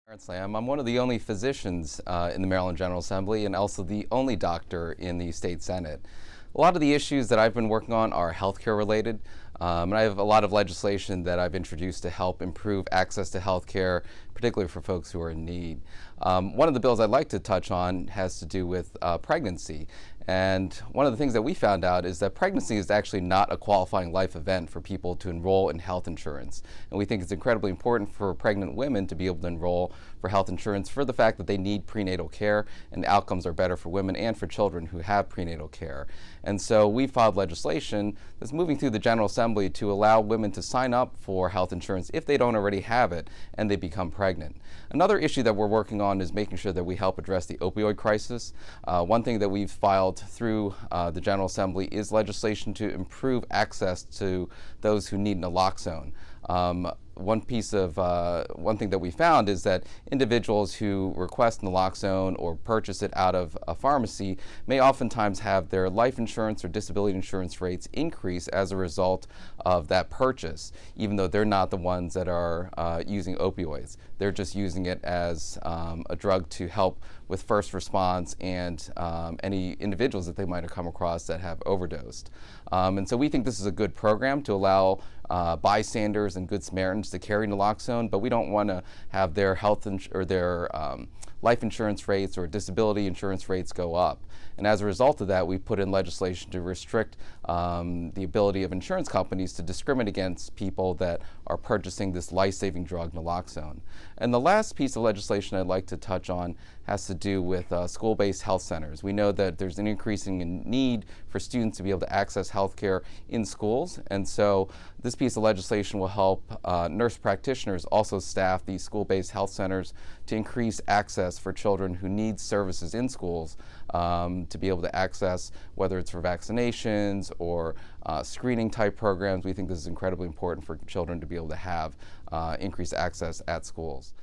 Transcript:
Clarence Lam. I'm one of the only physicians in the Maryland General Assembly and also the only doctor in the state Senate. A lot of the issues that I've been working on are healthcare related, and I have a lot of legislation that I've introduced to help improve access to healthcare, particularly for folks who are in need. One of the bills I'd like to touch on has to do with pregnancy. And one of the things that we found out is that pregnancy is actually not a qualifying life event for people to enroll in health insurance. And we think it's incredibly important for pregnant women to be able to enroll for health insurance for the fact that they need prenatal care, and outcomes are better for women and for children who have prenatal care. And so we filed legislation that's moving through the General Assembly to allow women to sign up for health insurance if they don't already have it and they become pregnant. Another issue that we're working on is making sure that we help address the opioid crisis. One thing that we've filed through the General Assembly is legislation to improve access to those who need naloxone. One thing that we found is that individuals who request naloxone or purchase it out of a pharmacy may oftentimes have their life insurance or disability insurance rates increase as a result of that purchase, even though they're not the ones that are using opioids. They're just using it as a drug to help with first response and any individuals that they might have come across that have overdosed. And so we think this is a good program to allow bystanders and good Samaritans to carry naloxone, but we don't want to have their life insurance rates or disability insurance rates go up. And as a result of that, we put in legislation to restrict the ability of insurance companies to discriminate against people that are purchasing this life-saving drug, naloxone. And the last piece of legislation I'd like to touch on has to do with school-based health centers. We know that there's an increasing need for students to be able to access health care in schools, and so this piece of legislation will help nurse practitioners also staff these school-based health centers to increase access for children who need services in schools to be able to access, whether it's for vaccinations or screening type programs. We think this is incredibly important for children to be able to have increased access at schools.